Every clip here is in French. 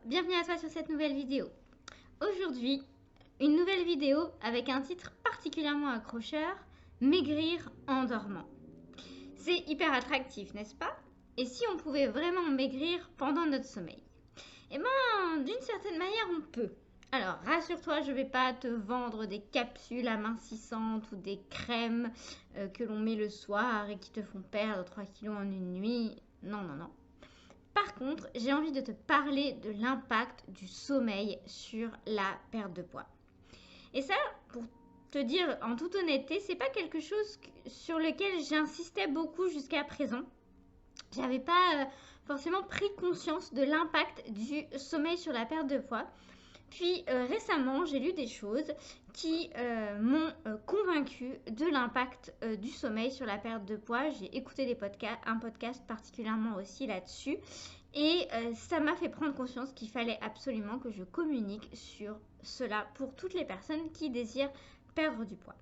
bienvenue à toi sur cette nouvelle vidéo. Aujourd'hui, une nouvelle vidéo avec un titre particulièrement accrocheur, Maigrir en dormant. C'est hyper attractif, n'est-ce pas? Et si on pouvait vraiment maigrir pendant notre sommeil? Eh bien, d'une certaine manière, on peut. Alors, rassure-toi, je ne vais pas te vendre des capsules amincissantes ou des crèmes que l'on met le soir et qui te font perdre 3 kilos en une nuit. Non, non, non. Par contre, j'ai envie de te parler de l'impact du sommeil sur la perte de poids. Et ça, pour te dire en toute honnêteté, c'est pas quelque chose sur lequel j'insistais beaucoup jusqu'à présent. J'avais pas forcément pris conscience de l'impact du sommeil sur la perte de poids. Puis récemment, j'ai lu des choses qui m'ont convaincue de l'impact du sommeil sur la perte de poids. J'ai écouté un podcast particulièrement aussi là-dessus. Et ça m'a fait prendre conscience qu'il fallait absolument que je communique sur cela pour toutes les personnes qui désirent perdre du poids.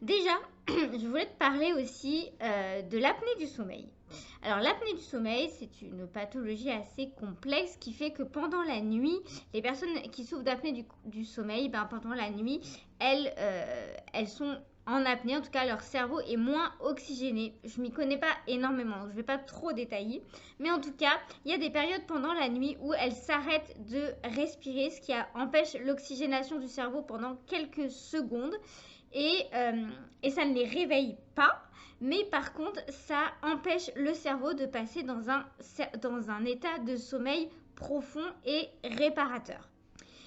Déjà, je voulais te parler aussi de l'apnée du sommeil. Alors l'apnée du sommeil, c'est une pathologie assez complexe qui fait que pendant la nuit, les personnes qui souffrent d'apnée du sommeil, pendant la nuit, elles sont en apnée, en tout cas leur cerveau est moins oxygéné. Je m'y connais pas énormément, donc je ne vais pas trop détailler. Mais en tout cas, il y a des périodes pendant la nuit où elles s'arrêtent de respirer, ce qui empêche l'oxygénation du cerveau pendant quelques secondes. Et ça ne les réveille pas, mais par contre, ça empêche le cerveau de passer dans un état de sommeil profond et réparateur.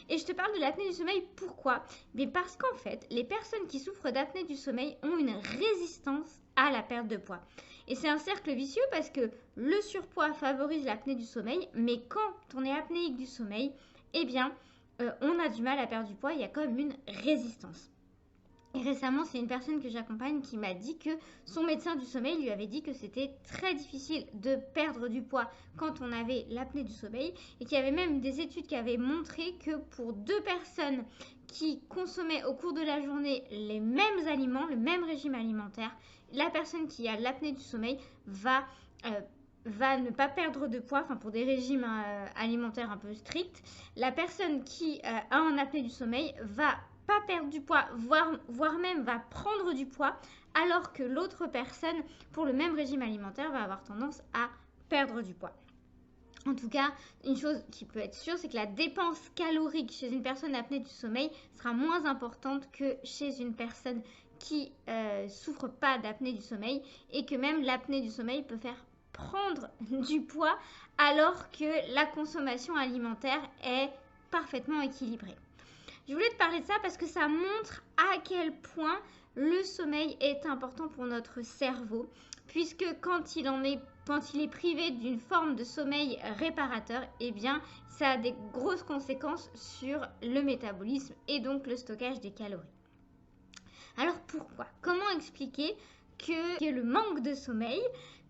Et je te parle de l'apnée du sommeil, pourquoi? Mais parce qu'en fait, les personnes qui souffrent d'apnée du sommeil ont une résistance à la perte de poids. Et c'est un cercle vicieux parce que le surpoids favorise l'apnée du sommeil, mais quand on est apnéique du sommeil, eh bien, on a du mal à perdre du poids, il y a quand même une résistance. Et récemment, c'est une personne que j'accompagne qui m'a dit que son médecin du sommeil lui avait dit que c'était très difficile de perdre du poids quand on avait l'apnée du sommeil et qu'il y avait même des études qui avaient montré que pour 2 personnes qui consommaient au cours de la journée les mêmes aliments, le même régime alimentaire, la personne qui a l'apnée du sommeil va ne pas perdre de poids, pour des régimes alimentaires un peu stricts. La personne qui a un apnée du sommeil va pas perdre du poids, voire même va prendre du poids, alors que l'autre personne, pour le même régime alimentaire, va avoir tendance à perdre du poids. En tout cas, une chose qui peut être sûre, c'est que la dépense calorique chez une personne apnée du sommeil sera moins importante que chez une personne qui souffre pas d'apnée du sommeil, et que même l'apnée du sommeil peut faire prendre du poids alors que la consommation alimentaire est parfaitement équilibrée. Je voulais te parler de ça parce que ça montre à quel point le sommeil est important pour notre cerveau, puisque quand il est privé d'une forme de sommeil réparateur, eh bien, ça a des grosses conséquences sur le métabolisme et donc le stockage des calories. Alors pourquoi? Comment expliquer que le manque de sommeil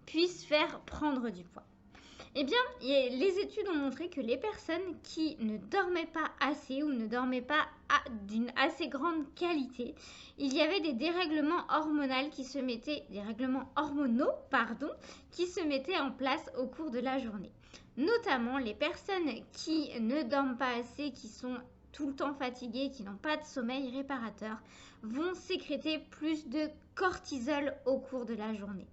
puisse faire prendre du poids? Eh bien, les études ont montré que les personnes qui ne dormaient pas assez ou ne dormaient pas d'une assez grande qualité, il y avait des dérèglements hormonaux qui se mettaient en place au cours de la journée. Notamment les personnes qui ne dorment pas assez, qui sont tout le temps fatiguées, qui n'ont pas de sommeil réparateur, vont sécréter plus de cortisol au cours de la journée.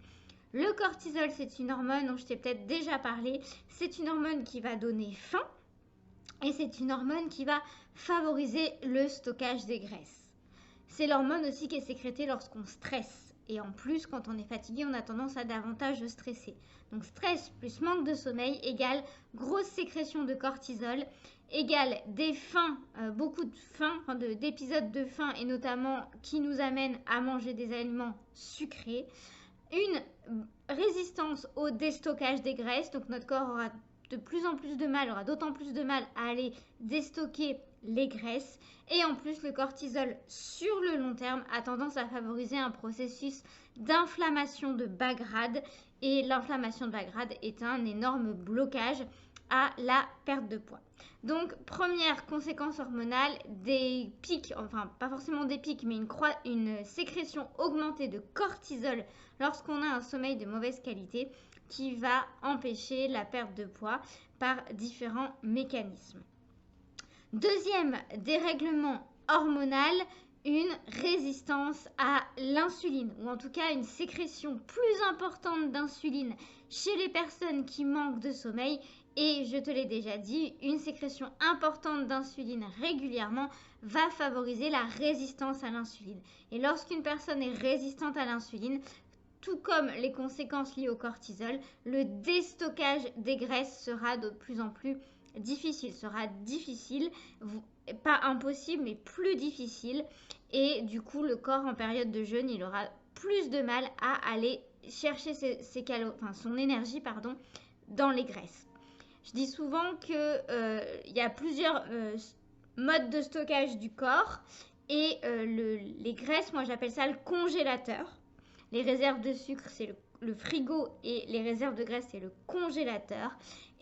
Le cortisol, c'est une hormone dont je t'ai peut-être déjà parlé. C'est une hormone qui va donner faim et c'est une hormone qui va favoriser le stockage des graisses. C'est l'hormone aussi qui est sécrétée lorsqu'on stresse. Et en plus, quand on est fatigué, on a tendance à davantage stresser. Donc stress plus manque de sommeil égale grosse sécrétion de cortisol, égale des faims, beaucoup de faim, d'épisodes de faim et notamment qui nous amènent à manger des aliments sucrés. Une résistance au déstockage des graisses, donc notre corps aura de plus en plus de mal, aura d'autant plus de mal à aller déstocker les graisses. Et en plus, le cortisol sur le long terme a tendance à favoriser un processus d'inflammation de bas grade. Et l'inflammation de bas grade est un énorme blocage à la perte de poids. Donc, première conséquence hormonale, des pics, enfin pas forcément des pics, mais une sécrétion augmentée de cortisol lorsqu'on a un sommeil de mauvaise qualité qui va empêcher la perte de poids par différents mécanismes. Deuxième dérèglement hormonal, une résistance à l'insuline, ou en tout cas une sécrétion plus importante d'insuline chez les personnes qui manquent de sommeil. Et je te l'ai déjà dit, une sécrétion importante d'insuline régulièrement va favoriser la résistance à l'insuline. Et lorsqu'une personne est résistante à l'insuline, tout comme les conséquences liées au cortisol, le déstockage des graisses sera de plus en plus difficile, pas impossible, mais plus difficile. Et du coup, le corps en période de jeûne, il aura plus de mal à aller chercher son énergie dans les graisses. Je dis souvent qu'il y a plusieurs modes de stockage du corps et les graisses, moi j'appelle ça le congélateur. Les réserves de sucre, c'est le frigo et les réserves de graisse, c'est le congélateur.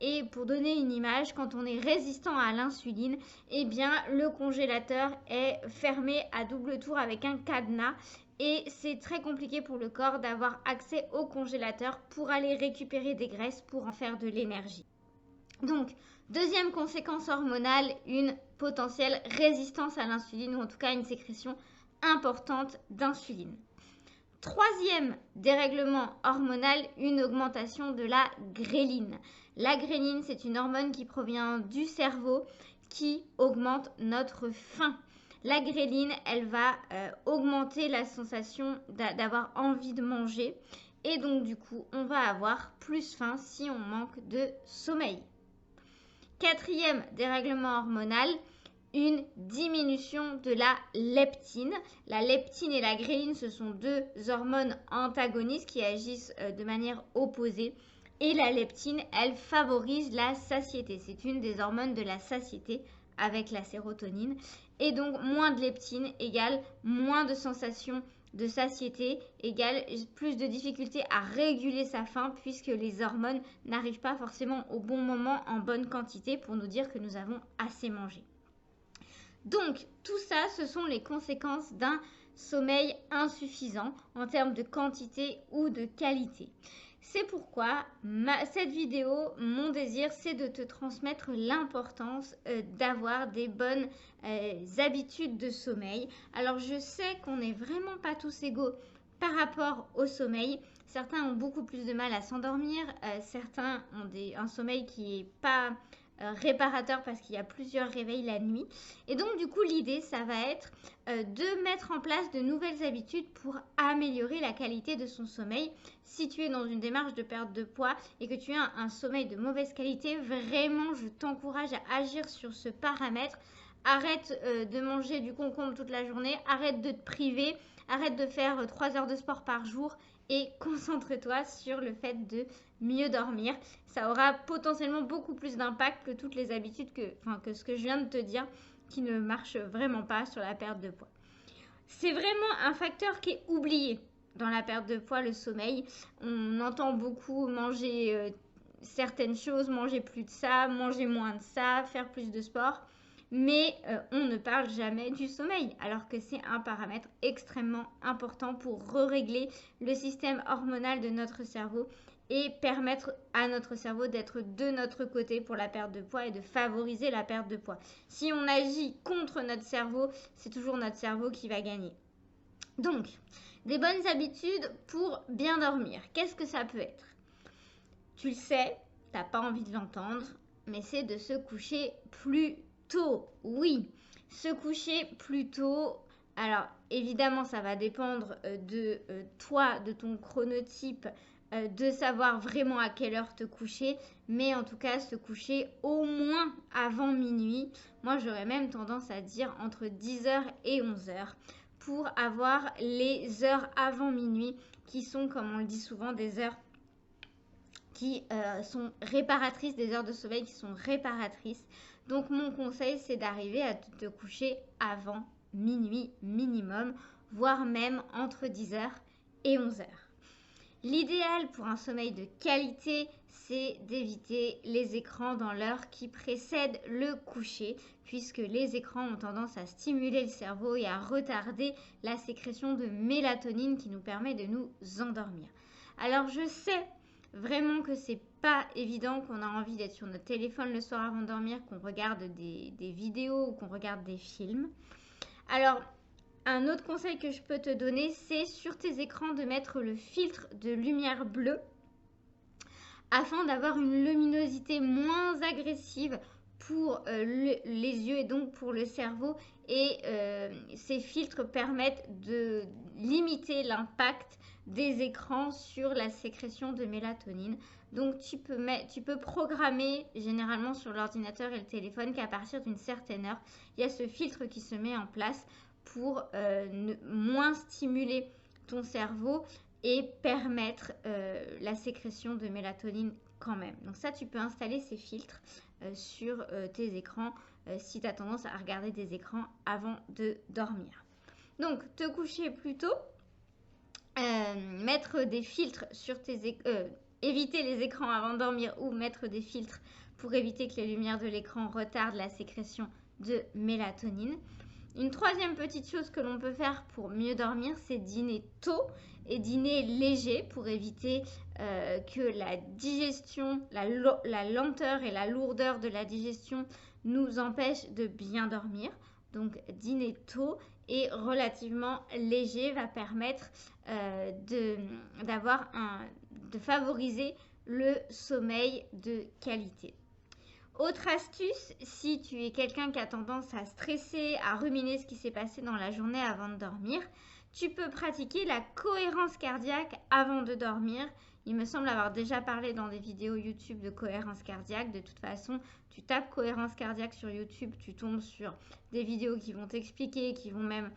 Et pour donner une image, quand on est résistant à l'insuline, eh bien le congélateur est fermé à double tour avec un cadenas. Et c'est très compliqué pour le corps d'avoir accès au congélateur pour aller récupérer des graisses pour en faire de l'énergie. Donc, deuxième conséquence hormonale, une potentielle résistance à l'insuline ou en tout cas une sécrétion importante d'insuline. Troisième dérèglement hormonal, une augmentation de la gréline. La gréline, c'est une hormone qui provient du cerveau qui augmente notre faim. La gréline, elle va augmenter la sensation d'avoir envie de manger et donc du coup, on va avoir plus faim si on manque de sommeil. Quatrième dérèglement hormonal, une diminution de la leptine. La leptine et la gréline, ce sont deux hormones antagonistes qui agissent de manière opposée. Et la leptine, elle favorise la satiété. C'est une des hormones de la satiété avec la sérotonine. Et donc, moins de leptine égale moins de sensation de satiété égale plus de difficulté à réguler sa faim puisque les hormones n'arrivent pas forcément au bon moment en bonne quantité pour nous dire que nous avons assez mangé. Donc, tout ça, ce sont les conséquences d'un sommeil insuffisant en termes de quantité ou de qualité. C'est pourquoi cette vidéo, mon désir, c'est de te transmettre l'importance d'avoir des bonnes habitudes de sommeil. Alors, je sais qu'on n'est vraiment pas tous égaux par rapport au sommeil. Certains ont beaucoup plus de mal à s'endormir. Certains ont un sommeil qui n'est pas réparateur parce qu'il y a plusieurs réveils la nuit. Et donc, du coup, l'idée, ça va être de mettre en place de nouvelles habitudes pour améliorer la qualité de son sommeil. Si tu es dans une démarche de perte de poids et que tu as un sommeil de mauvaise qualité, vraiment, je t'encourage à agir sur ce paramètre. Arrête de manger du concombre toute la journée, arrête de te priver, arrête de faire 3 heures de sport par jour et concentre-toi sur le fait de mieux dormir. Ça aura potentiellement beaucoup plus d'impact que toutes les habitudes que ce que je viens de te dire qui ne marche vraiment pas sur la perte de poids. C'est vraiment un facteur qui est oublié dans la perte de poids, le sommeil. On entend beaucoup manger certaines choses, manger plus de ça, manger moins de ça, faire plus de sport. Mais on ne parle jamais du sommeil, alors que c'est un paramètre extrêmement important pour régler le système hormonal de notre cerveau et permettre à notre cerveau d'être de notre côté pour la perte de poids et de favoriser la perte de poids. Si on agit contre notre cerveau, c'est toujours notre cerveau qui va gagner. Donc, des bonnes habitudes pour bien dormir. Qu'est-ce que ça peut être? Tu le sais, tu n'as pas envie de l'entendre, mais c'est de se coucher plus tôt. Oui, se coucher plus tôt. Alors, évidemment, ça va dépendre de toi, de ton chronotype, de savoir vraiment à quelle heure te coucher, mais en tout cas se coucher au moins avant minuit. Moi, j'aurais même tendance à dire entre 10h et 11h pour avoir les heures avant minuit qui sont, comme on le dit souvent, des heures qui sont réparatrices, des heures de sommeil qui sont réparatrices. Donc, mon conseil, c'est d'arriver à te coucher avant minuit minimum, voire même entre 10h et 11h. L'idéal pour un sommeil de qualité, c'est d'éviter les écrans dans l'heure qui précède le coucher, puisque les écrans ont tendance à stimuler le cerveau et à retarder la sécrétion de mélatonine qui nous permet de nous endormir. Alors je sais vraiment que c'est pas évident, qu'on a envie d'être sur notre téléphone le soir avant de dormir, qu'on regarde des vidéos ou qu'on regarde des films. Alors, un autre conseil que je peux te donner, c'est sur tes écrans de mettre le filtre de lumière bleue afin d'avoir une luminosité moins agressive pour les yeux et donc pour le cerveau. Et ces filtres permettent de limiter l'impact des écrans sur la sécrétion de mélatonine. Donc tu peux programmer généralement sur l'ordinateur et le téléphone qu'à partir d'une certaine heure, il y a ce filtre qui se met en place pour moins stimuler ton cerveau et permettre la sécrétion de mélatonine quand même. Donc ça, tu peux installer ces filtres sur tes écrans si tu as tendance à regarder des écrans avant de dormir. Donc, te coucher plus tôt, mettre des filtres sur tes éviter les écrans avant de dormir ou mettre des filtres pour éviter que les lumières de l'écran retardent la sécrétion de mélatonine. Une troisième petite chose que l'on peut faire pour mieux dormir, c'est dîner tôt et dîner léger pour éviter que la digestion, la lenteur et la lourdeur de la digestion nous empêchent de bien dormir. Donc dîner tôt et relativement léger va permettre de favoriser le sommeil de qualité. Autre astuce, si tu es quelqu'un qui a tendance à stresser, à ruminer ce qui s'est passé dans la journée avant de dormir, tu peux pratiquer la cohérence cardiaque avant de dormir. Il me semble avoir déjà parlé dans des vidéos YouTube de cohérence cardiaque. De toute façon, tu tapes cohérence cardiaque sur YouTube, tu tombes sur des vidéos qui vont t'expliquer, qui vont même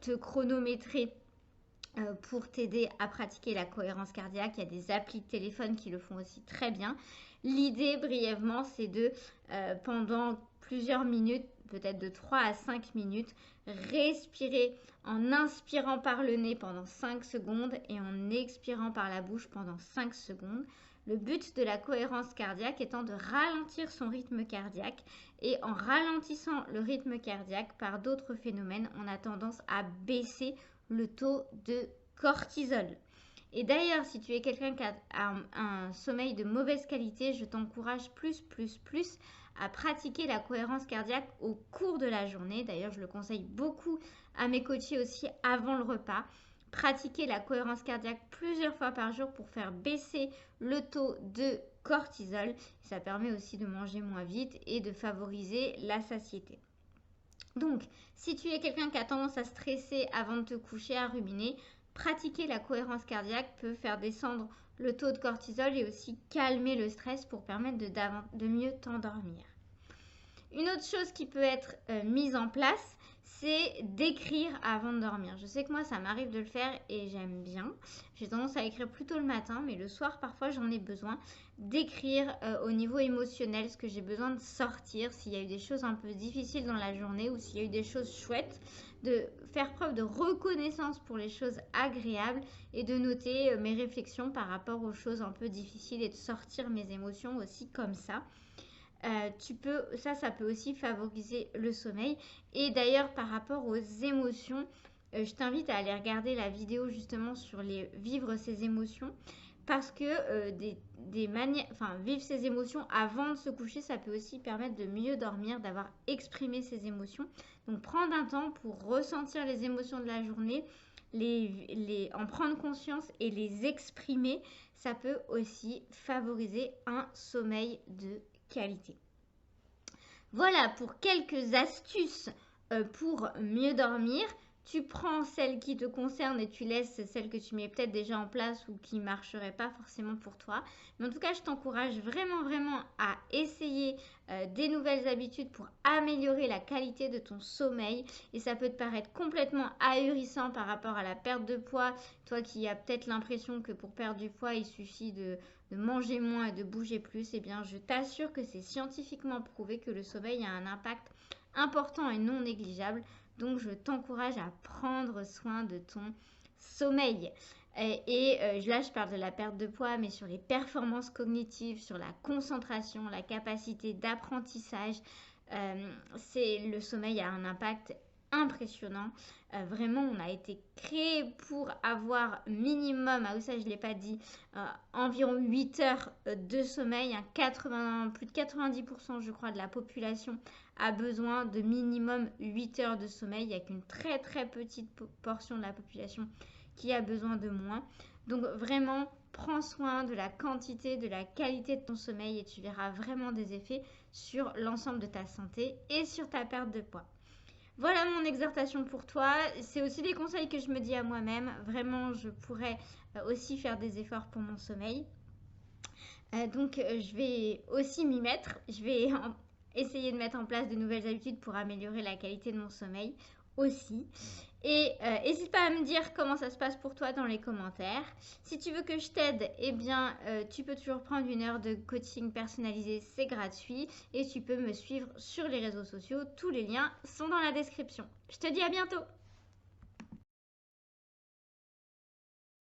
te chronométrer pour t'aider à pratiquer la cohérence cardiaque. Il y a des applis de téléphone qui le font aussi très bien. L'idée, brièvement, c'est de, pendant plusieurs minutes, peut-être de 3 à 5 minutes, respirer en inspirant par le nez pendant 5 secondes et en expirant par la bouche pendant 5 secondes. Le but de la cohérence cardiaque étant de ralentir son rythme cardiaque, et en ralentissant le rythme cardiaque par d'autres phénomènes, on a tendance à baisser le taux de cortisol. Et d'ailleurs, si tu es quelqu'un qui a un sommeil de mauvaise qualité, je t'encourage plus à pratiquer la cohérence cardiaque au cours de la journée. D'ailleurs, je le conseille beaucoup à mes coachés aussi avant le repas. Pratiquer la cohérence cardiaque plusieurs fois par jour pour faire baisser le taux de cortisol. Ça permet aussi de manger moins vite et de favoriser la satiété. Donc, si tu es quelqu'un qui a tendance à stresser avant de te coucher, à ruminer, pratiquer la cohérence cardiaque peut faire descendre le taux de cortisol et aussi calmer le stress pour permettre de mieux t'endormir. Une autre chose qui peut être mise en place, c'est d'écrire avant de dormir. Je sais que moi, ça m'arrive de le faire et j'aime bien. J'ai tendance à écrire plutôt le matin, mais le soir, parfois, j'en ai besoin d'écrire au niveau émotionnel ce que j'ai besoin de sortir, s'il y a eu des choses un peu difficiles dans la journée ou s'il y a eu des choses chouettes, de faire preuve de reconnaissance pour les choses agréables et de noter mes réflexions par rapport aux choses un peu difficiles et de sortir mes émotions aussi comme ça. Ça peut aussi favoriser le sommeil. Et d'ailleurs, par rapport aux émotions, je t'invite à aller regarder la vidéo justement sur vivre ses émotions, parce que vivre ses émotions avant de se coucher, ça peut aussi permettre de mieux dormir, d'avoir exprimé ses émotions. Donc prendre un temps pour ressentir les émotions de la journée, en prendre conscience et les exprimer, ça peut aussi favoriser un sommeil de qualité. Voilà pour quelques astuces pour mieux dormir. Tu prends celles qui te concernent et tu laisses celles que tu mets peut-être déjà en place ou qui ne marcheraient pas forcément pour toi. Mais en tout cas, je t'encourage vraiment à essayer des nouvelles habitudes pour améliorer la qualité de ton sommeil. Et ça peut te paraître complètement ahurissant par rapport à la perte de poids. Toi qui as peut-être l'impression que pour perdre du poids, il suffit de manger moins et de bouger plus. Eh bien, je t'assure que c'est scientifiquement prouvé que le sommeil a un impact important et non négligeable. Donc, je t'encourage à prendre soin de ton sommeil. Là, je parle de la perte de poids, mais sur les performances cognitives, sur la concentration, la capacité d'apprentissage. Le sommeil a un impact impressionnant. Vraiment, on a été créé pour avoir minimum, ah oui, ça je ne l'ai pas dit, environ 8 heures de sommeil. Plus de 90% je crois de la population a besoin de minimum 8 heures de sommeil. Il n'y a qu'une très très petite portion de la population qui a besoin de moins. Donc vraiment, prends soin de la quantité, de la qualité de ton sommeil et tu verras vraiment des effets sur l'ensemble de ta santé et sur ta perte de poids. Voilà mon exhortation pour toi. C'est aussi des conseils que je me dis à moi-même. Vraiment, je pourrais aussi faire des efforts pour mon sommeil. Donc, je vais aussi m'y mettre. Je vais essayer de mettre en place de nouvelles habitudes pour améliorer la qualité de mon sommeil aussi. Et n'hésite pas à me dire comment ça se passe pour toi dans les commentaires. Si tu veux que je t'aide, eh bien, tu peux toujours prendre une heure de coaching personnalisé, c'est gratuit. Et tu peux me suivre sur les réseaux sociaux. Tous les liens sont dans la description. Je te dis à bientôt!